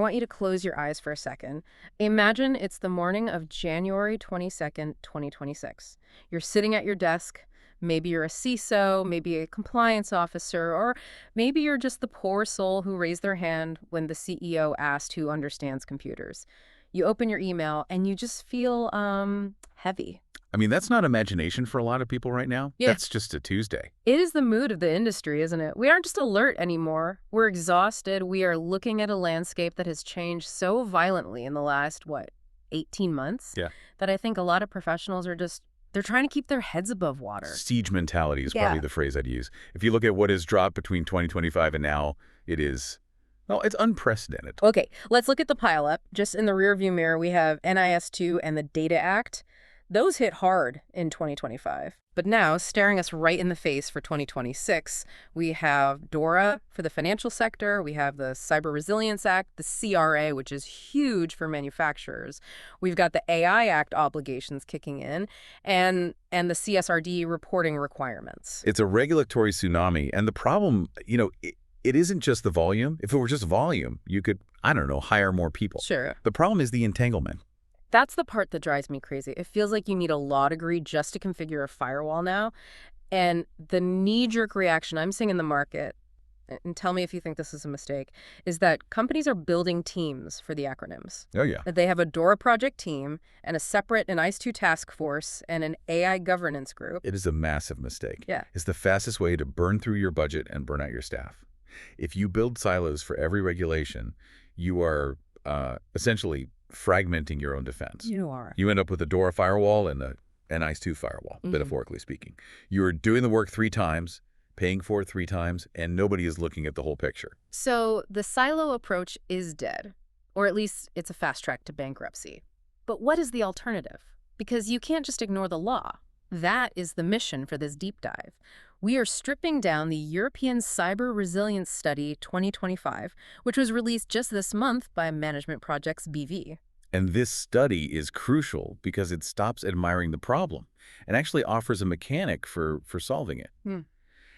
want you to close your eyes for a second. Imagine it's the morning of January 22nd, 2026. You're sitting at your desk. Maybe you're a CISO, maybe a compliance officer, or maybe you're just the poor soul who raised their hand when the CEO asked who understands computers. You open your email and you just feel heavy. I mean, that's not imagination for a lot of people right now. Yeah. That's just a Tuesday. It is the mood of the industry, isn't it? We aren't just alert anymore. We're exhausted. We are looking at a landscape that has changed so violently in the last, 18 months? Yeah. That I think a lot of professionals are they're trying to keep their heads above water. Siege mentality is probably the phrase I'd use. If you look at what has dropped between 2025 and now, it's unprecedented. Okay, let's look at the pileup. Just in the rearview mirror, we have NIS2 and the Data Act. Those hit hard in 2025. But now, staring us right in the face for 2026, we have DORA for the financial sector, we have the Cyber Resilience Act, the CRA, which is huge for manufacturers. We've got the AI Act obligations kicking in, and the CSRD reporting requirements. It's a regulatory tsunami, and the problem, it isn't just the volume. If it were just volume, you could, hire more people. Sure. The problem is the entanglement. That's the part that drives me crazy. It feels like you need a law degree just to configure a firewall now. And the knee-jerk reaction I'm seeing in the market, and tell me if you think this is a mistake, is that companies are building teams for the acronyms. Oh, yeah. They have a DORA project team and a separate NIS2 task force and an AI governance group. It is a massive mistake. Yeah. It's the fastest way to burn through your budget and burn out your staff. If you build silos for every regulation, you are essentially fragmenting your own defense. You are. You end up with a DORA firewall and a NIS2 firewall, metaphorically speaking. You're doing the work 3 times, paying for it 3 times, and nobody is looking at the whole picture. So the silo approach is dead, or at least it's a fast track to bankruptcy. But what is the alternative? Because you can't just ignore the law. That is the mission for this deep dive. We are stripping down the European Cyber Resilience Study 2025, which was released just this month by Management Projects BV. And this study is crucial because it stops admiring the problem and actually offers a mechanic for solving it.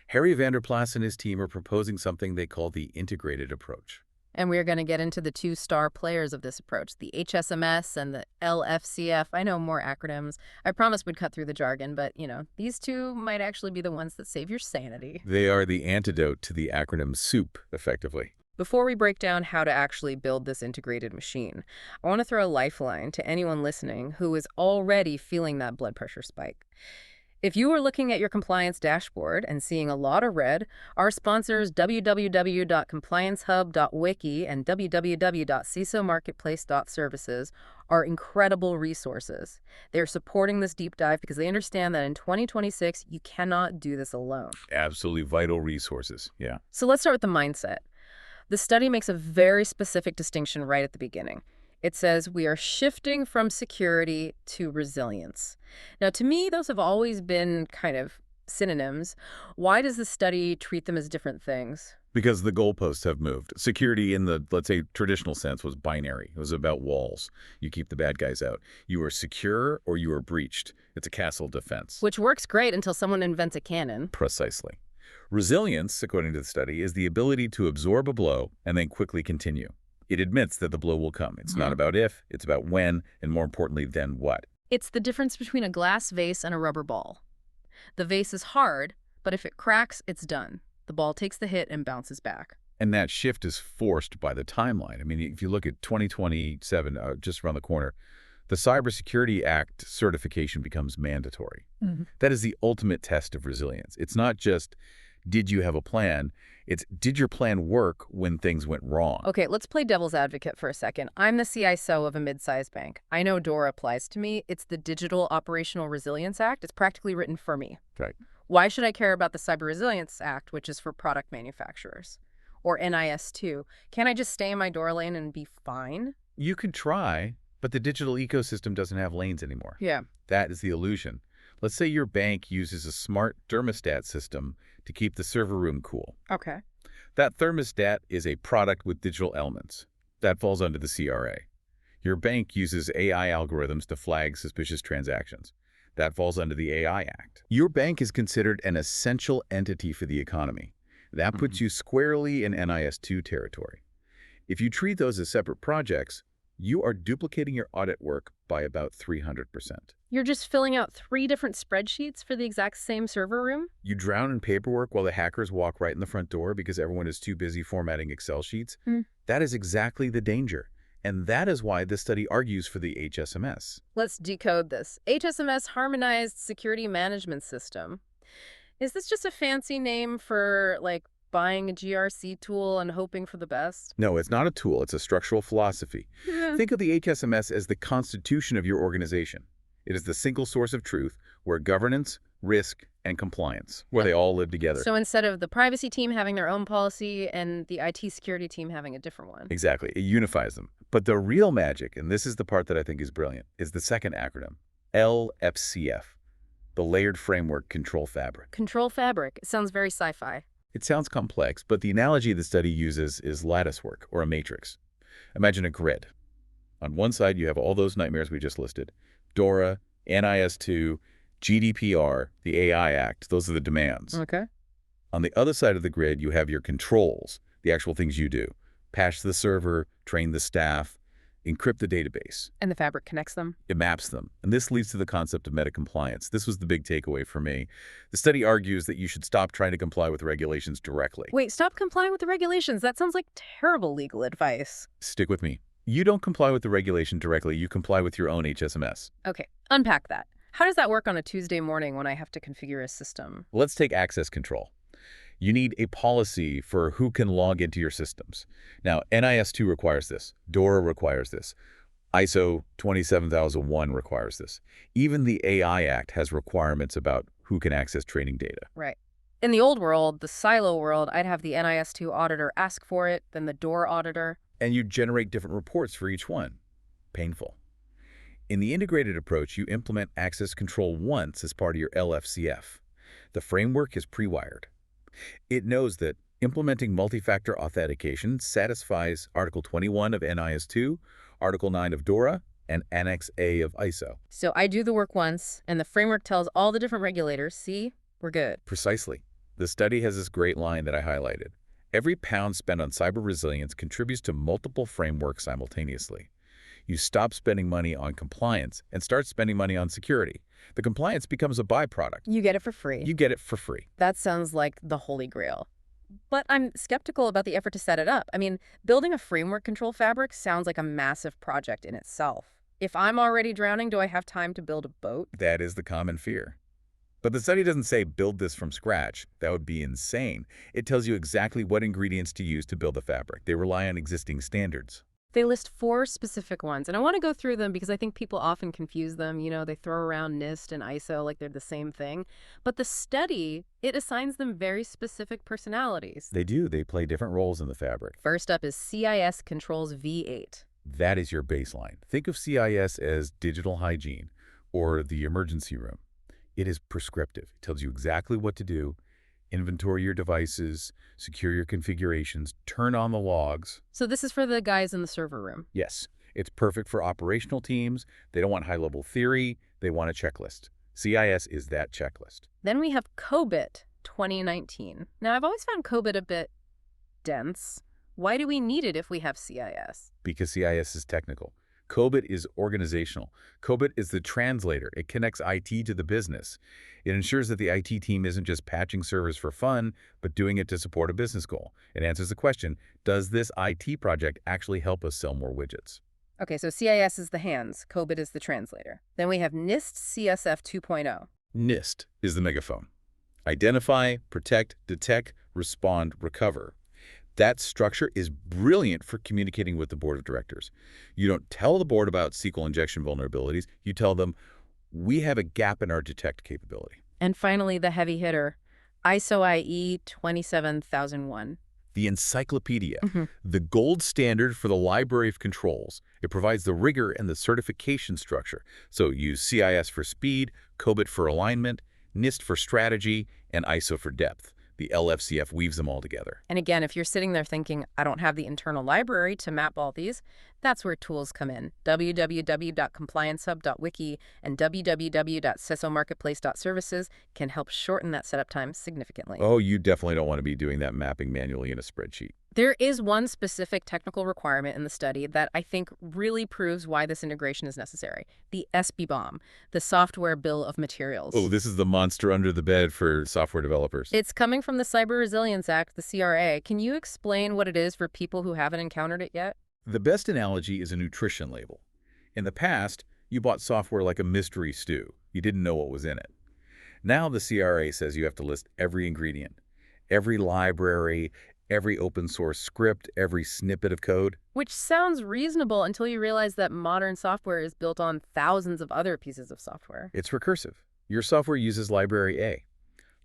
Harry Vanderplas and his team are proposing something they call the integrated approach. And we're going to get into the 2 star players of this approach, the HSMS and the L-FCF. I know more acronyms. I promised we'd cut through the jargon, but, these 2 might actually be the ones that save your sanity. They are the antidote to the acronym soup, effectively. Before we break down how to actually build this integrated machine, I want to throw a lifeline to anyone listening who is already feeling that blood pressure spike. If you are looking at your compliance dashboard and seeing a lot of red, our sponsors www.compliancehub.wiki and www.cisomarketplace.services are incredible resources. They're supporting this deep dive because they understand that in 2026, you cannot do this alone. Absolutely vital resources, yeah. So let's start with the mindset. The study makes a very specific distinction right at the beginning. It says we are shifting from security to resilience. Now, to me, those have always been kind of synonyms. Why does the study treat them as different things? Because the goalposts have moved. Security in the, let's say, traditional sense was binary. It was about walls. You keep the bad guys out. You are secure or you are breached. It's a castle defense. Which works great until someone invents a cannon. Precisely. Resilience, according to the study, is the ability to absorb a blow and then quickly continue. It admits that the blow will come. It's not about if, it's about when, and more importantly, then what. It's the difference between a glass vase and a rubber ball. The vase is hard, but if it cracks, it's done. The ball takes the hit and bounces back. And that shift is forced by the timeline. I mean, if you look at 2027, just around the corner, the Cybersecurity Act certification becomes mandatory. That is the ultimate test of resilience. It's not just, did you have a plan? It's, did your plan work when things went wrong? Okay, let's play devil's advocate for a second. I'm the CISO of a mid-sized bank. I know DORA applies to me. It's the Digital Operational Resilience Act. It's practically written for me. Right. Why should I care about the Cyber Resilience Act, which is for product manufacturers? Or NIS2? Can't I just stay in my DORA lane and be fine? You could try, but the digital ecosystem doesn't have lanes anymore. Yeah. That is the illusion. Let's say your bank uses a smart thermostat system to keep the server room cool. Okay. That thermostat is a product with digital elements. That falls under the CRA. Your bank uses AI algorithms to flag suspicious transactions. That falls under the AI Act. Your bank is considered an essential entity for the economy. That puts you squarely in NIS2 territory. If you treat those as separate projects, you are duplicating your audit work by about 300%. You're just filling out 3 different spreadsheets for the exact same server room? You drown in paperwork while the hackers walk right in the front door because everyone is too busy formatting Excel sheets. That is exactly the danger. And that is why this study argues for the HSMS. Let's decode this. HSMS, Harmonized Security Management System. Is this just a fancy name for, like, buying a GRC tool and hoping for the best? No, it's not a tool. It's a structural philosophy. Think of the HSMS as the constitution of your organization. It is the single source of truth where governance, risk, and compliance, where they all live together. So instead of the privacy team having their own policy and the IT security team having a different one. Exactly. It unifies them. But the real magic, and this is the part that I think is brilliant, is the second acronym, L-FCF, the Layered Framework Control Fabric. Control fabric. It sounds very sci-fi. It sounds complex, but the analogy the study uses is lattice work, or a matrix. Imagine a grid. On one side, you have all those nightmares we just listed. DORA, NIS2, GDPR, the AI Act. Those are the demands. Okay. On the other side of the grid, you have your controls, the actual things you do. Patch the server, train the staff, encrypt the database. And the fabric connects them? It maps them. And this leads to the concept of meta-compliance. This was the big takeaway for me. The study argues that you should stop trying to comply with regulations directly. Wait, stop complying with the regulations. That sounds like terrible legal advice. Stick with me. You don't comply with the regulation directly. You comply with your own HSMS. Okay, unpack that. How does that work on a Tuesday morning when I have to configure a system? Let's take access control. You need a policy for who can log into your systems. Now, NIS2 requires this. DORA requires this. ISO 27001 requires this. Even the AI Act has requirements about who can access training data. Right. In the old world, the silo world, I'd have the NIS2 auditor ask for it, then the DORA auditor. And you generate different reports for each one. Painful. In the integrated approach, you implement access control once as part of your L-FCF. The framework is pre-wired. It knows that implementing multi-factor authentication satisfies Article 21 of NIS2, Article 9 of DORA, and Annex A of ISO. So I do the work once, and the framework tells all the different regulators, see, we're good. Precisely. The study has this great line that I highlighted. Every pound spent on cyber resilience contributes to multiple frameworks simultaneously. You stop spending money on compliance and start spending money on security. The compliance becomes a byproduct. You get it for free. You get it for free. That sounds like the holy grail. But I'm skeptical about the effort to set it up. I mean, building a framework control fabric sounds like a massive project in itself. If I'm already drowning, do I have time to build a boat? That is the common fear. But the study doesn't say build this from scratch. That would be insane. It tells you exactly what ingredients to use to build the fabric. They rely on existing standards. They list 4 specific ones, and I want to go through them because I think people often confuse them. You know, they throw around NIST and ISO like they're the same thing. But the study, it assigns them very specific personalities. They do. They play different roles in the fabric. First up is CIS controls V8. That is your baseline. Think of CIS as digital hygiene or the emergency room. It is prescriptive. It tells you exactly what to do. Inventory your devices, secure your configurations, turn on the logs. So this is for the guys in the server room. Yes, it's perfect for operational teams. They don't want high-level theory. They want a checklist. CIS is that checklist. Then we have COBIT 2019. Now, I've always found COBIT a bit dense. Why do we need it if we have CIS? Because CIS is technical. COBIT is organizational. COBIT is the translator. It connects IT to the business. It ensures that the IT team isn't just patching servers for fun, but doing it to support a business goal. It answers the question, does this IT project actually help us sell more widgets? Okay, so CIS is the hands, COBIT is the translator. Then we have NIST CSF 2.0. NIST is the megaphone. Identify, protect, detect, respond, recover. That structure is brilliant for communicating with the board of directors. You don't tell the board about SQL injection vulnerabilities. You tell them, we have a gap in our detect capability. And finally, the heavy hitter, ISO IE 27001. The encyclopedia, the gold standard for the library of controls. It provides the rigor and the certification structure. So use CIS for speed, COBIT for alignment, NIST for strategy, and ISO for depth. The L-FCF weaves them all together. And again, if you're sitting there thinking, I don't have the internal library to map all these, That's where tools come in. www.compliancehub.wiki and www.cisomarketplace.services can help shorten that setup time significantly. Oh, you definitely don't want to be doing that mapping manually in a spreadsheet. There is one specific technical requirement in the study that I think really proves why this integration is necessary. The SBOM, the Software Bill of Materials. Oh, this is the monster under the bed for software developers. It's coming from the Cyber Resilience Act, the CRA. Can you explain what it is for people who haven't encountered it yet? The best analogy is a nutrition label. In the past, you bought software like a mystery stew. You didn't know what was in it. Now the CRA says you have to list every ingredient, every library, every open source script, every snippet of code. Which sounds reasonable until you realize that modern software is built on thousands of other pieces of software. It's recursive. Your software uses library A.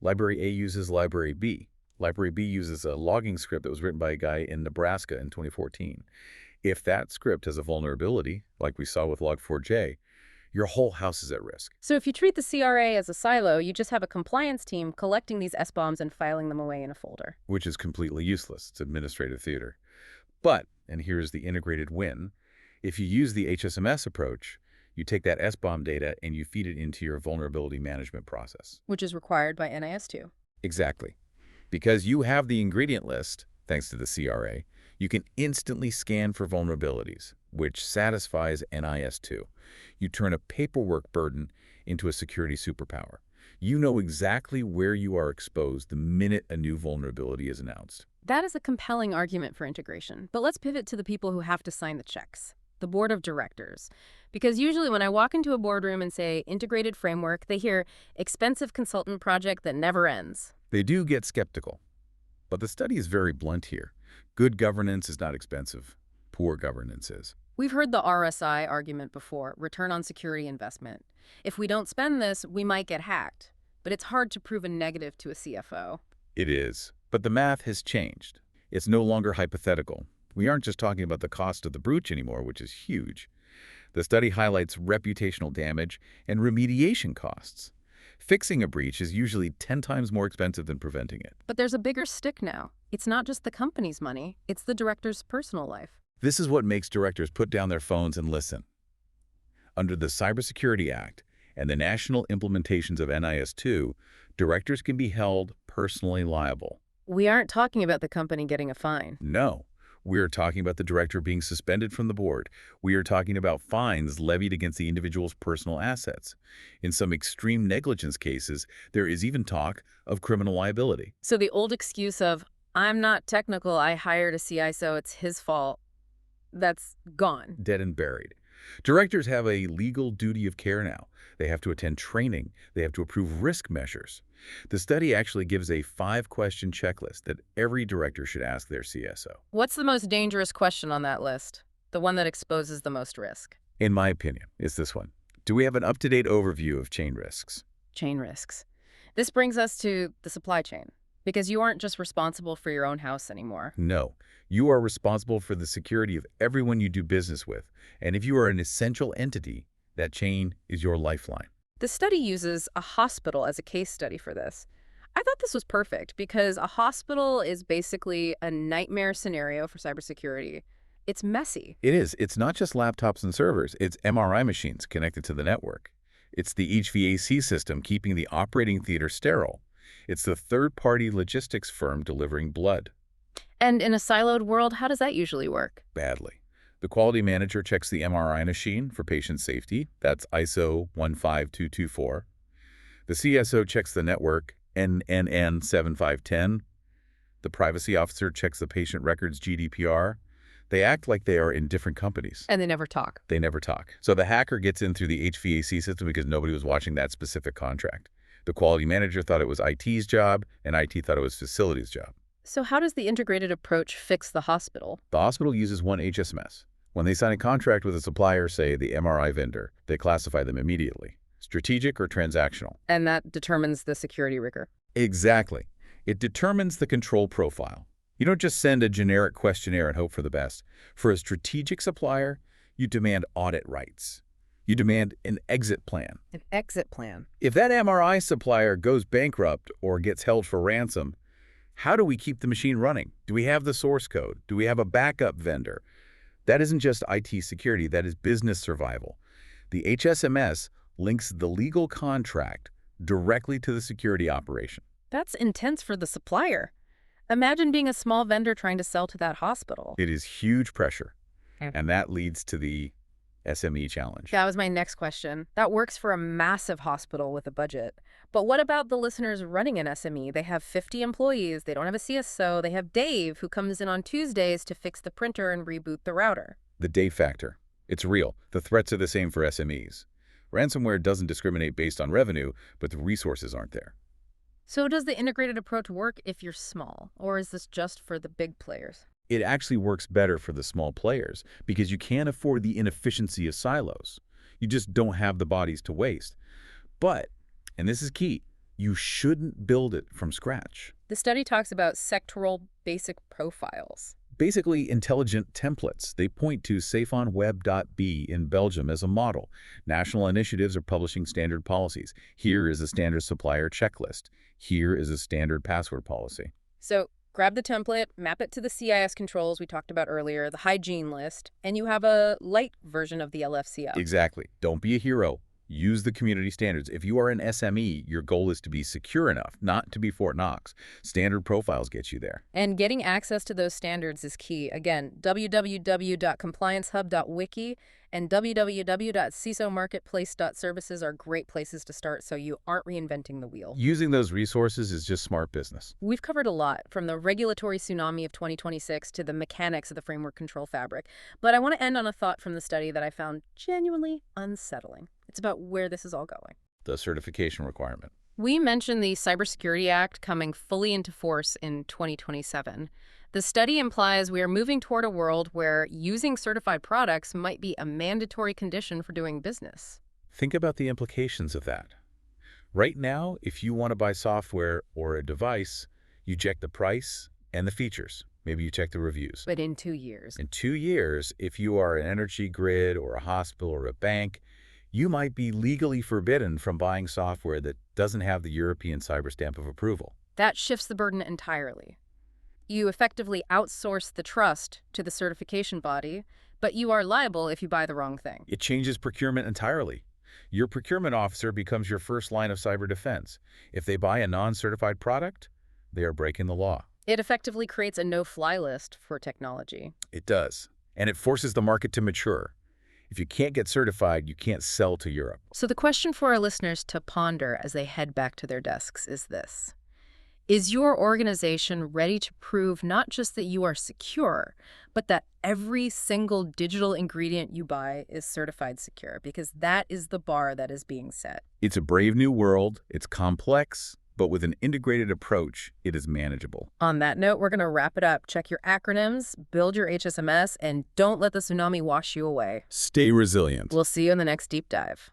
Library A uses library B. Library B uses a logging script that was written by a guy in Nebraska in 2014. If that script has a vulnerability, like we saw with Log4j, your whole house is at risk. So if you treat the CRA as a silo, you just have a compliance team collecting these SBOMs and filing them away in a folder. Which is completely useless. It's administrative theater. But, and here's the integrated win, if you use the HSMS approach, you take that SBOM data and you feed it into your vulnerability management process. Which is required by NIS2. Exactly. Because you have the ingredient list, thanks to the CRA, you can instantly scan for vulnerabilities, which satisfies NIS2. You turn a paperwork burden into a security superpower. You know exactly where you are exposed the minute a new vulnerability is announced. That is a compelling argument for integration. But let's pivot to the people who have to sign the checks, the board of directors. Because usually when I walk into a boardroom and say integrated framework, they hear expensive consultant project that never ends. They do get skeptical. But the study is very blunt here. Good governance is not expensive. Poor governance is. We've heard the RSI argument before, return on security investment. If we don't spend this, we might get hacked. But it's hard to prove a negative to a CFO. It is. But the math has changed. It's no longer hypothetical. We aren't just talking about the cost of the breach anymore, which is huge. The study highlights reputational damage and remediation costs. Fixing a breach is usually 10 times more expensive than preventing it. But there's a bigger stick now. It's not just the company's money, it's the director's personal life. This is what makes directors put down their phones and listen. Under the Cybersecurity Act and the national implementations of NIS2, directors can be held personally liable. We aren't talking about the company getting a fine. No. We are talking about the director being suspended from the board. We are talking about fines levied against the individual's personal assets. In some extreme negligence cases, there is even talk of criminal liability. So the old excuse of, I'm not technical, I hired a CISO, it's his fault, that's gone. Dead and buried. Directors have a legal duty of care now. They have to attend training. They have to approve risk measures. The study actually gives a 5-question checklist that every director should ask their CSO. What's the most dangerous question on that list? The one that exposes the most risk? In my opinion, it's this one. Do we have an up-to-date overview of chain risks? Chain risks. This brings us to the supply chain, because you aren't just responsible for your own house anymore. No. You are responsible for the security of everyone you do business with. And if you are an essential entity, that chain is your lifeline. The study uses a hospital as a case study for this. I thought this was perfect because a hospital is basically a nightmare scenario for cybersecurity. It's messy. It is. It's not just laptops and servers. It's MRI machines connected to the network. It's the HVAC system keeping the operating theater sterile. It's the third-party logistics firm delivering blood. And in a siloed world, how does that usually work? Badly. The quality manager checks the MRI machine for patient safety. That's ISO 15224. The CSO checks the network, NNN 7510. The privacy officer checks the patient records, GDPR. They act like they are in different companies. And they never talk. They never talk. So the hacker gets in through the HVAC system because nobody was watching that specific contract. The quality manager thought it was IT's job, and IT thought it was facility's job. So how does the integrated approach fix the hospital? The hospital uses one HSMS. When they sign a contract with a supplier, say the MRI vendor, they classify them immediately, strategic or transactional. And that determines the security rigor. Exactly. It determines the control profile. You don't just send a generic questionnaire and hope for the best. For a strategic supplier, you demand audit rights. You demand an exit plan. An exit plan. If that MRI supplier goes bankrupt or gets held for ransom, how do we keep the machine running? Do we have the source code? Do we have a backup vendor? That isn't just IT security, that is business survival. The HSMS links the legal contract directly to the security operation. That's intense for the supplier. Imagine being a small vendor trying to sell to that hospital. It is huge pressure, and that leads to the SME challenge. That was my next question. That works for a massive hospital with a budget. But what about the listeners running an SME? They have 50 employees, they don't have a CISO, they have Dave who comes in on Tuesdays to fix the printer and reboot the router. The Dave factor. It's real. The threats are the same for SMEs. Ransomware doesn't discriminate based on revenue, but the resources aren't there. So does the integrated approach work if you're small, or is this just for the big players? It actually works better for the small players because you can't afford the inefficiency of silos. You just don't have the bodies to waste. But, and this is key, you shouldn't build it from scratch. The study talks about sectoral basic profiles. Basically, intelligent templates. They point to safeonweb.be in Belgium as a model. National initiatives are publishing standard policies. Here is a standard supplier checklist. Here is a standard password policy. So grab the template, map it to the CIS controls we talked about earlier, the hygiene list, and you have a light version of the L-FCF. Exactly. Don't be a hero. Use the community standards. If you are an SME, your goal is to be secure enough, not to be Fort Knox. Standard profiles get you there. And getting access to those standards is key. Again, www.compliancehub.wiki and www.cisomarketplace.services are great places to start so you aren't reinventing the wheel. Using those resources is just smart business. We've covered a lot, from the regulatory tsunami of 2026 to the mechanics of the framework control fabric. But I want to end on a thought from the study that I found genuinely unsettling. It's about where this is all going. The certification requirement. We mentioned the Cybersecurity Act coming fully into force in 2027. The study implies we are moving toward a world where using certified products might be a mandatory condition for doing business. Think about the implications of that. Right now, if you want to buy software or a device, you check the price and the features. Maybe you check the reviews. But in 2 years. In 2 years, if you are an energy grid or a hospital or a bank, you might be legally forbidden from buying software that doesn't have the European cyber stamp of approval. That shifts the burden entirely. You effectively outsource the trust to the certification body, but you are liable if you buy the wrong thing. It changes procurement entirely. Your procurement officer becomes your first line of cyber defense. If they buy a non-certified product, they are breaking the law. It effectively creates a no-fly list for technology. It does. And it forces the market to mature. If you can't get certified, you can't sell to Europe. So the question for our listeners to ponder as they head back to their desks is this. Is your organization ready to prove not just that you are secure, but that every single digital ingredient you buy is certified secure? Because that is the bar that is being set. It's a brave new world. It's complex, but with an integrated approach, it is manageable. On that note, we're going to wrap it up. Check your acronyms, build your HSMS, and don't let the tsunami wash you away. Stay resilient. We'll see you in the next deep dive.